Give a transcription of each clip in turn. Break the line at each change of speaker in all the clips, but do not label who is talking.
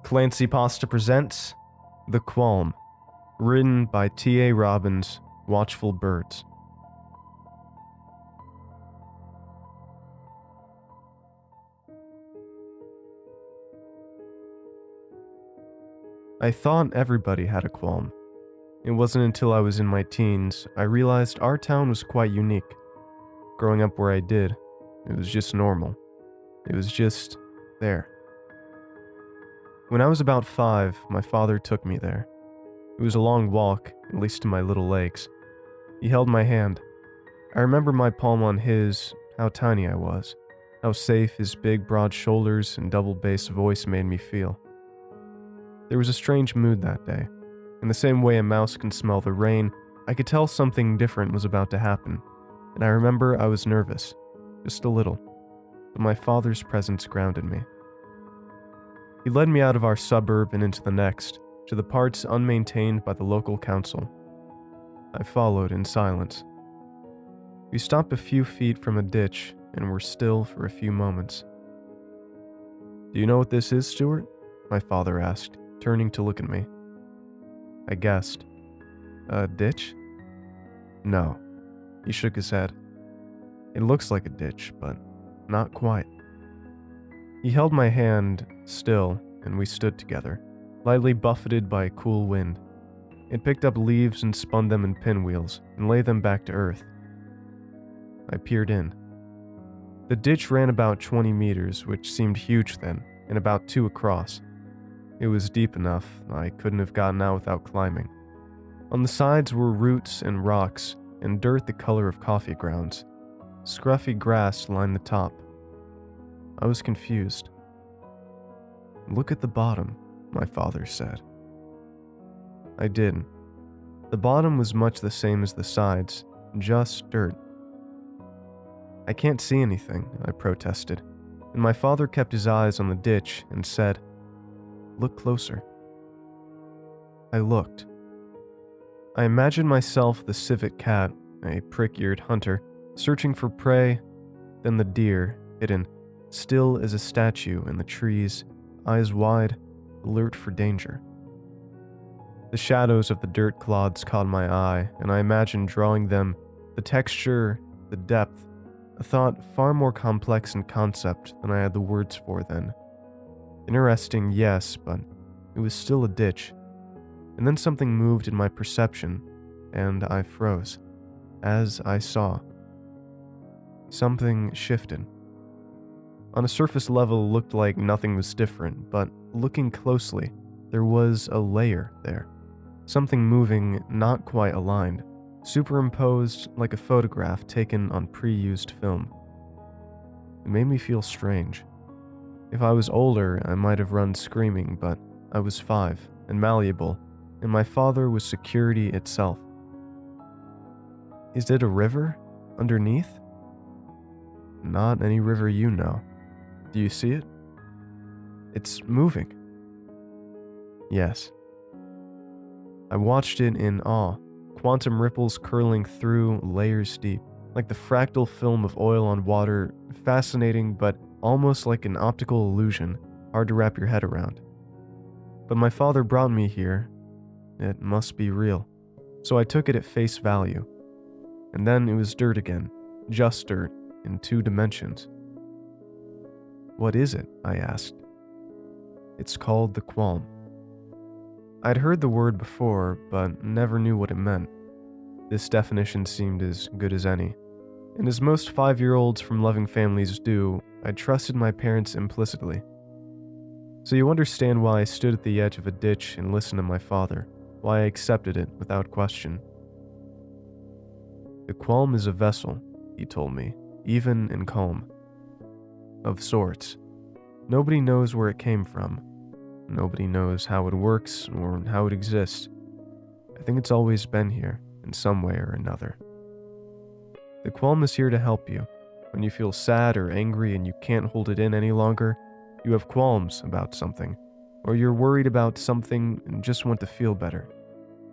ClancyPasta presents The Qualm, written by T.A. Robbins, WatchfulBirds. I thought everybody had a qualm. It wasn't until I was in my teens I realized our town was quite unique. Growing up where I did, it was just normal. It was just there. When I was about 5, my father took me there. It was a long walk, at least to my little legs. He held my hand. I remember my palm on his, how tiny I was, how safe his big, broad shoulders and double-bass voice made me feel. There was a strange mood that day. In the same way a mouse can smell the rain, I could tell something different was about to happen, and I remember I was nervous, just a little, but my father's presence grounded me. He led me out of our suburb and into the next, to the parts unmaintained by the local council. I followed in silence. We stopped a few feet from a ditch and were still for a few moments. "Do you know what this is, Stuart?" my father asked, turning to look at me. I guessed. "A ditch?" "No." He shook his head. "It looks like a ditch, but not quite." He held my hand still, and we stood together, lightly buffeted by a cool wind. It picked up leaves and spun them in pinwheels, and laid them back to earth. I peered in. The ditch ran about 20 meters, which seemed huge then, and about 2 across. It was deep enough I couldn't have gotten out without climbing. On the sides were roots and rocks, and dirt the color of coffee grounds. Scruffy grass lined the top. I was confused. "Look at the bottom," my father said. I did. The bottom was much the same as the sides, just dirt. "I can't see anything," I protested, and my father kept his eyes on the ditch and said, "Look closer." I looked. I imagined myself the civet cat, a prick-eared hunter, searching for prey, then the deer, hidden, still as a statue in the trees, eyes wide, alert for danger. The shadows of the dirt clods caught my eye, and I imagined drawing them, the texture, the depth, a thought far more complex in concept than I had the words for then. Interesting, yes, but it was still a ditch. And then something moved in my perception, and I froze, as I saw. Something shifted. On a surface level, it looked like nothing was different, but looking closely, there was a layer there. Something moving not quite aligned, superimposed like a photograph taken on pre-used film. It made me feel strange. If I was older, I might have run screaming, but I was 5 and malleable, and my father was security itself. "Is it a river underneath?" "Not any river you know. Do you see it?" "It's moving." "Yes." I watched it in awe, quantum ripples curling through layers deep, like the fractal film of oil on water, fascinating but almost like an optical illusion, hard to wrap your head around. But my father brought me here. It must be real. So I took it at face value. And then it was dirt again, just dirt, in 2 dimensions. "What is it?" I asked. "It's called the Qualm." I'd heard the word before, but never knew what it meant. This definition seemed as good as any. And as most 5-year-olds from loving families do, I trusted my parents implicitly. So you understand why I stood at the edge of a ditch and listened to my father, why I accepted it without question. "The Qualm is a vessel," he told me, even and calm. "Of sorts. Nobody knows where it came from. Nobody knows how it works or how it exists. I think it's always been here, in some way or another. The Qualm is here to help you. When you feel sad or angry and you can't hold it in any longer, you have qualms about something, or you're worried about something and just want to feel better.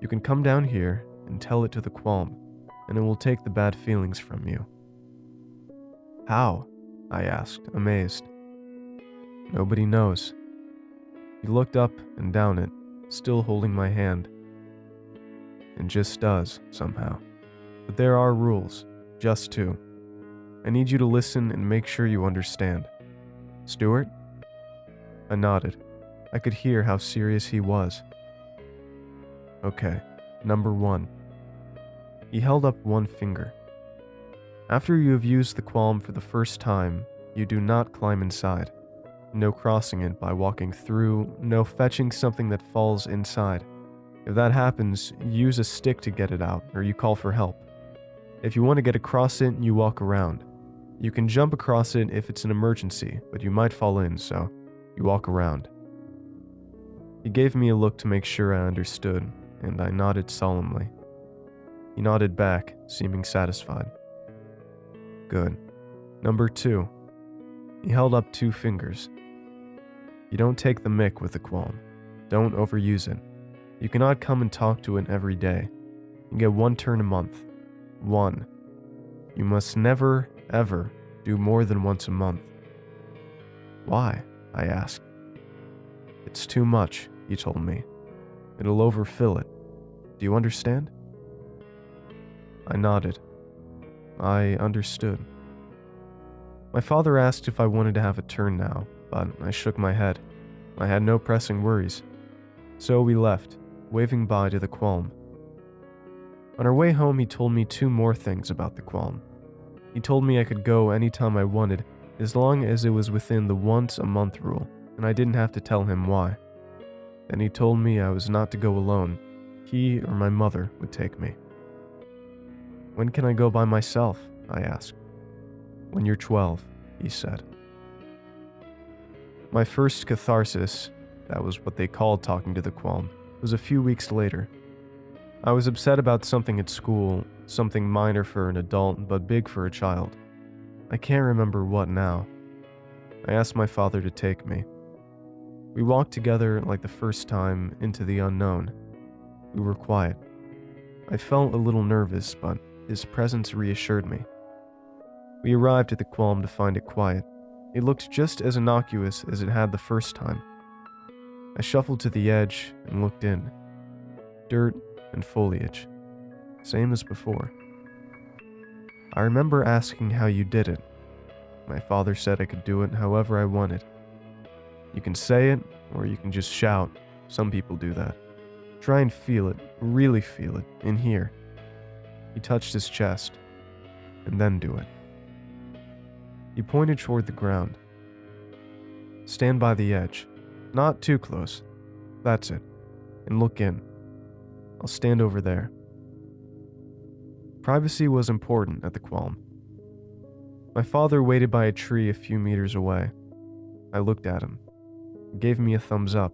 You can come down here and tell it to the Qualm, and it will take the bad feelings from you." "How?" I asked, amazed. "Nobody knows. He looked up and down it, still holding my hand. It just does, somehow. But there are rules, just two. I need you to listen and make sure you understand. Stuart? I nodded. I could hear how serious he was. Okay, number 1. He held up one finger. After you have used the qualm for the first time, you do not climb inside. No crossing it by walking through, no fetching something that falls inside. If that happens, use a stick to get it out, or you call for help. If you want to get across it, you walk around. You can jump across it if it's an emergency, but you might fall in, so you walk around. He gave me a look to make sure I understood, and I nodded solemnly. He nodded back, seeming satisfied. Good. Number 2. He held up 2 fingers. You don't take the mick with the qualm. Don't overuse it. You cannot come and talk to it every day. You get 1 turn a month. 1. You must never, ever do more than once a month. Why? I asked. It's too much, he told me. It'll overfill it. Do you understand? I nodded. I understood. My father asked if I wanted to have a turn now, but I shook my head. I had no pressing worries. So we left, waving bye to the qualm. On our way home, he told me 2 more things about the qualm. He told me I could go anytime I wanted, as long as it was within the once-a-month rule, and I didn't have to tell him why. Then he told me I was not to go alone. He or my mother would take me. When can I go by myself? I asked. When you're 12, he said. My first catharsis, that was what they called talking to the qualm, was a few weeks later. I was upset about something at school, something minor for an adult but big for a child. I can't remember what now. I asked my father to take me. We walked together like the first time into the unknown. We were quiet. I felt a little nervous, but his presence reassured me. We arrived at the qualm to find it quiet. It looked just as innocuous as it had the first time. I shuffled to the edge and looked in. Dirt and foliage. Same as before. I remember asking how you did it. My father said I could do it however I wanted. You can say it, or you can just shout. Some people do that. Try and feel it, really feel it, in here. He touched his chest, and then do it. He pointed toward the ground. Stand by the edge. Not too close. That's it. And look in. I'll stand over there. Privacy was important at the qualm. My father waited by a tree a few meters away. I looked at him. He gave me a thumbs up.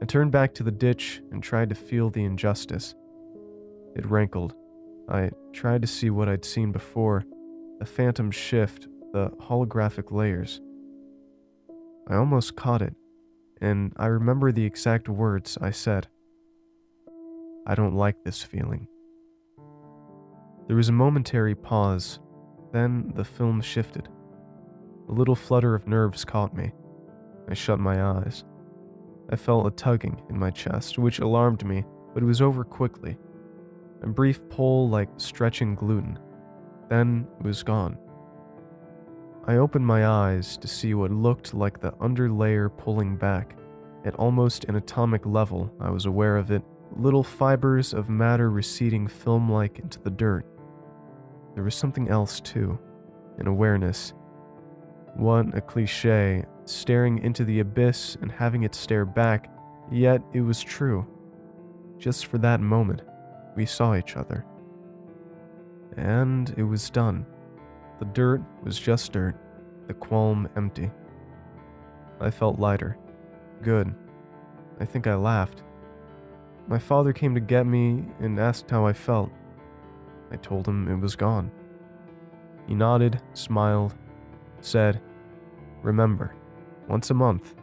I turned back to the ditch and tried to feel the injustice. It rankled. I tried to see what I'd seen before, the phantom shift, the holographic layers. I almost caught it, and I remember the exact words I said. I don't like this feeling. There was a momentary pause, then the film shifted. A little flutter of nerves caught me. I shut my eyes. I felt a tugging in my chest, which alarmed me, but it was over quickly. A brief pull like stretching gluten. Then it was gone. I opened my eyes to see what looked like the underlayer pulling back. At almost an atomic level, I was aware of it, little fibers of matter receding film-like into the dirt. There was something else too, an awareness. What a cliché, staring into the abyss and having it stare back, yet it was true. Just for that moment, we saw each other. And it was done. The dirt was just dirt, the qualm empty. I felt lighter. Good. I think I laughed. My father came to get me and asked how I felt. I told him it was gone. He nodded, smiled, said, "Remember, once a month."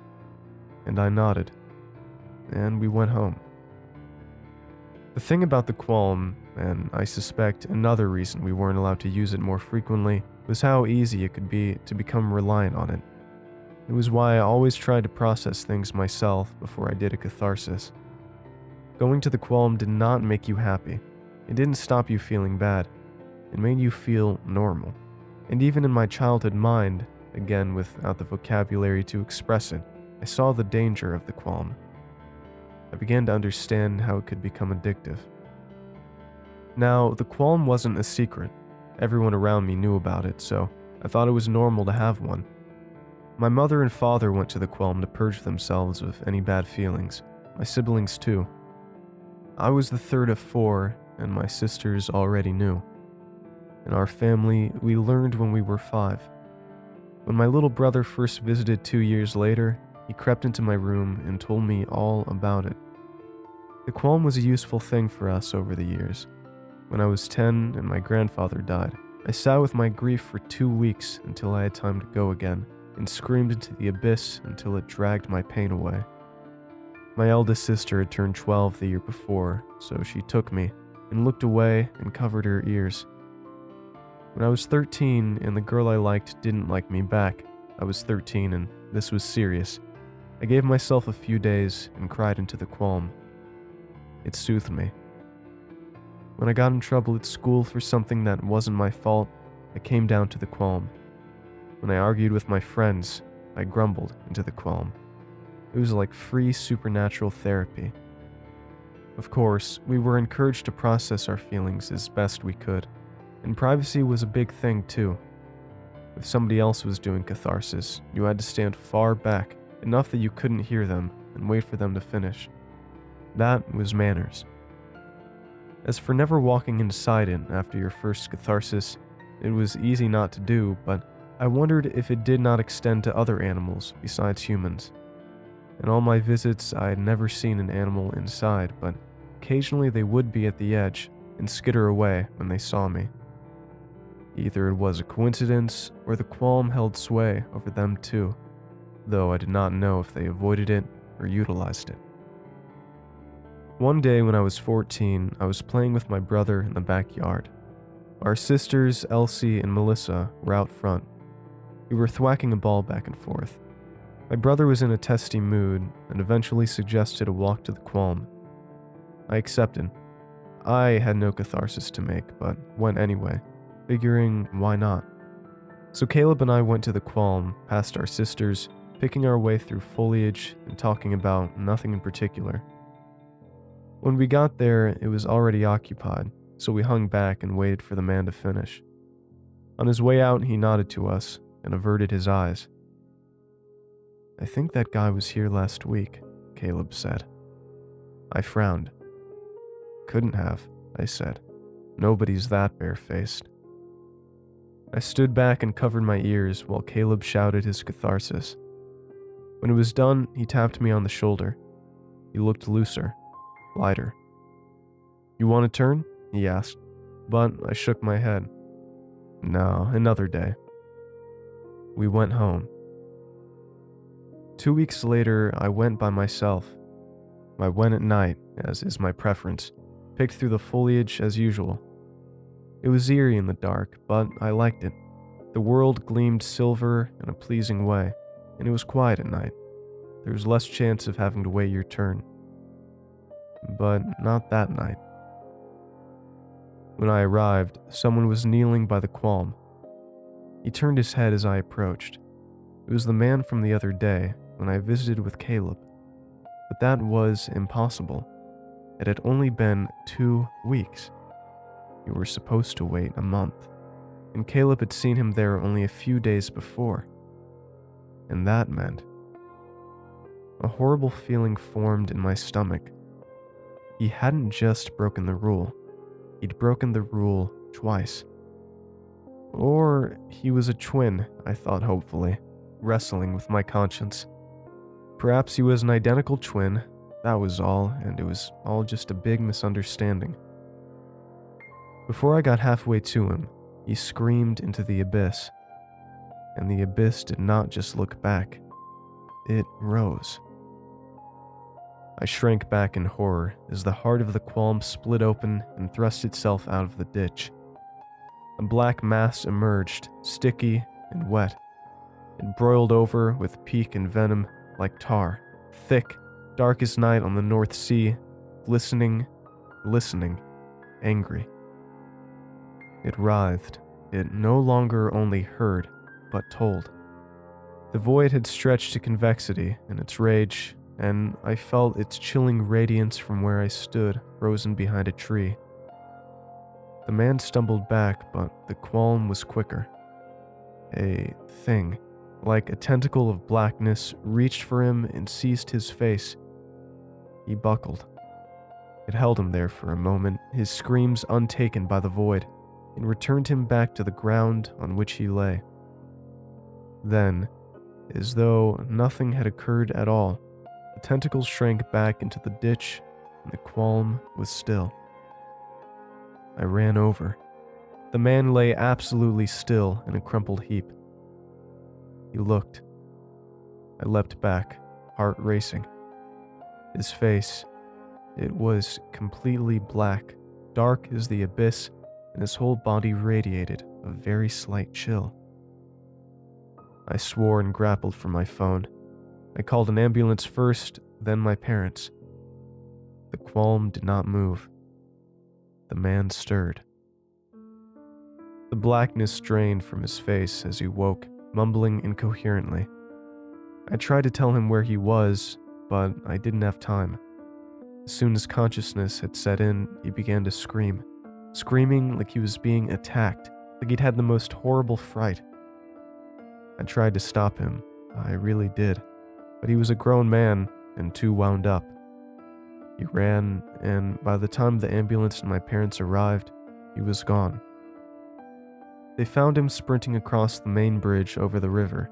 And I nodded. And we went home. The thing about the qualm, and I suspect another reason we weren't allowed to use it more frequently, was how easy it could be to become reliant on it. It was why I always tried to process things myself before I did a catharsis. Going to the Qualm did not make you happy. It didn't stop you feeling bad. It made you feel normal. And even in my childhood mind, again without the vocabulary to express it, I saw the danger of the Qualm. I began to understand how it could become addictive. Now, the Qualm wasn't a secret. Everyone around me knew about it, so I thought it was normal to have one. My mother and father went to the Qualm to purge themselves of any bad feelings. My siblings too. I was the third of 4, and my sisters already knew. In our family, we learned when we were 5. When my little brother first visited 2 years later, he crept into my room and told me all about it. The Qualm was a useful thing for us over the years. When I was 10 and my grandfather died, I sat with my grief for 2 weeks until I had time to go again, and screamed into the abyss until it dragged my pain away. My eldest sister had turned 12 the year before, so she took me and looked away and covered her ears. When I was 13 and the girl I liked didn't like me back, I was 13 and this was serious. I gave myself a few days and cried into the Qualm. It soothed me. When I got in trouble at school for something that wasn't my fault, I came down to the Qualm. When I argued with my friends, I grumbled into the Qualm. It was like free supernatural therapy. Of course, we were encouraged to process our feelings as best we could, and privacy was a big thing too. If somebody else was doing catharsis, you had to stand far back, enough that you couldn't hear them, and wait for them to finish. That was manners. As for never walking inside it after your first catharsis, it was easy not to do, but I wondered if it did not extend to other animals besides humans. In all my visits, I had never seen an animal inside, but occasionally they would be at the edge and skitter away when they saw me. Either it was a coincidence, or the Qualm held sway over them too, though I did not know if they avoided it or utilized it. One day when I was 14, I was playing with my brother in the backyard. Our sisters, Elsie and Melissa, were out front. We were thwacking a ball back and forth. My brother was in a testy mood and eventually suggested a walk to the Qualm. I accepted. I had no catharsis to make, but went anyway, figuring why not. So Caleb and I went to the Qualm, past our sisters, picking our way through foliage and talking about nothing in particular. When we got there, it was already occupied, so we hung back and waited for the man to finish. On his way out, he nodded to us and averted his eyes. "I think that guy was here last week," Caleb said. I frowned. "Couldn't have," I said. "Nobody's that barefaced." I stood back and covered my ears while Caleb shouted his catharsis. When it was done, he tapped me on the shoulder. He looked looser, lighter. "You want a turn?" he asked, but I shook my head. "No, another day." We went home. 2 weeks later, I went by myself. I went at night, as is my preference, picked through the foliage as usual. It was eerie in the dark, but I liked it. The world gleamed silver in a pleasing way, and it was quiet at night. There was less chance of having to wait your turn. But not that night. When I arrived, someone was kneeling by the Qualm. He turned his head as I approached. It was the man from the other day, when I visited with Caleb. But that was impossible. It had only been 2 weeks. You were supposed to wait a month, and Caleb had seen him there only a few days before. And that meant... A horrible feeling formed in my stomach. He hadn't just broken the rule. He'd broken the rule twice. Or he was a twin, I thought hopefully, wrestling with my conscience. Perhaps he was an identical twin, that was all, and it was all just a big misunderstanding. Before I got halfway to him, he screamed into the abyss. And the abyss did not just look back, it rose. I shrank back in horror as the heart of the Qualm split open and thrust itself out of the ditch. A black mass emerged, sticky and wet. It broiled over with peak and venom like tar, thick, dark as night on the North Sea, glistening, listening, angry. It writhed. It no longer only heard, but told. The void had stretched to convexity in its rage, and I felt its chilling radiance from where I stood, frozen behind a tree. The man stumbled back, but the qualm was quicker. A thing, like a tentacle of blackness, reached for him and seized his face. He buckled. It held him there for a moment, his screams untaken by the void, and returned him back to the ground on which he lay. Then, as though nothing had occurred at all, the tentacles shrank back into the ditch, and the qualm was still. I ran over. The man lay absolutely still in a crumpled heap. He looked. I leapt back, heart racing. His face, it was completely black, dark as the abyss, and his whole body radiated a very slight chill. I swore and grappled for my phone. I called an ambulance first, then my parents. The qualm did not move. The man stirred. The blackness drained from his face as he woke, mumbling incoherently. I tried to tell him where he was, but I didn't have time. As soon as consciousness had set in, he began to scream, screaming like he was being attacked, like he'd had the most horrible fright. I tried to stop him, I really did, but he was a grown man and too wound up. He ran, and by the time the ambulance and my parents arrived, he was gone. They found him sprinting across the main bridge over the river.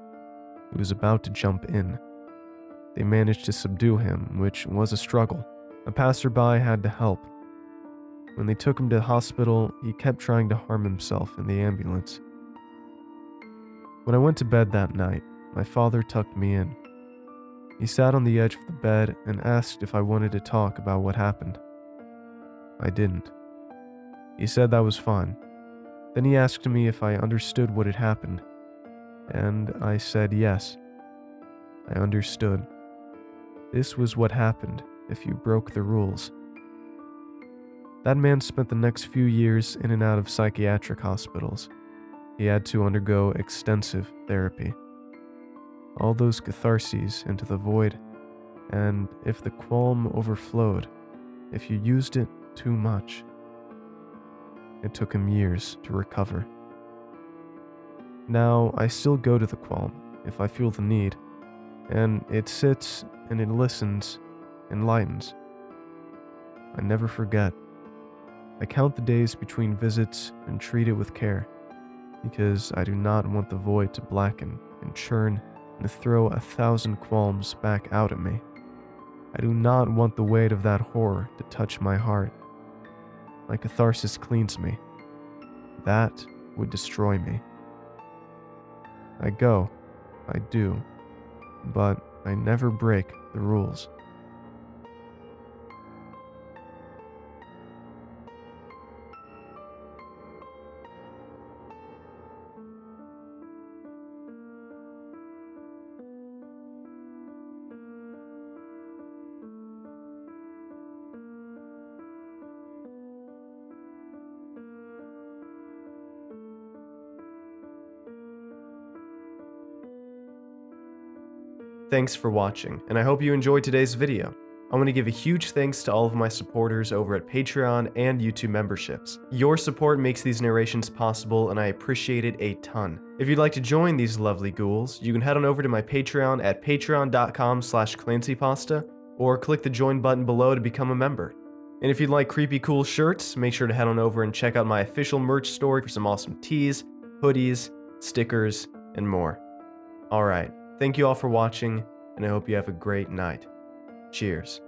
He was about to jump in. They managed to subdue him, which was a struggle. A passerby had to help. When they took him to the hospital, he kept trying to harm himself in the ambulance. When I went to bed that night, my father tucked me in. He sat on the edge of the bed and asked if I wanted to talk about what happened. I didn't. He said that was fine. Then he asked me if I understood what had happened, and I said yes. I understood. This was what happened if you broke the rules. That man spent the next few years in and out of psychiatric hospitals. He had to undergo extensive therapy. All those catharses into the void, and if the qualm overflowed, if you used it too much. It took him years to recover. Now, I still go to the qualm if I feel the need, and it sits and it listens, enlightens. I never forget. I count the days between visits and treat it with care, because I do not want the void to blacken and churn and throw 1,000 qualms back out at me. I do not want the weight of that horror to touch my heart. My catharsis cleans me. That would destroy me. I go, I do, but I never break the rules.
Thanks for watching, and I hope you enjoyed today's video. I want to give a huge thanks to all of my supporters over at Patreon and YouTube memberships. Your support makes these narrations possible, and I appreciate it a ton. If you'd like to join these lovely ghouls, you can head on over to my Patreon at patreon.com/ClancyPasta, or click the join button below to become a member. And if you'd like creepy cool shirts, make sure to head on over and check out my official merch store for some awesome tees, hoodies, stickers, and more. Alright. Thank you all for watching, and I hope you have a great night. Cheers.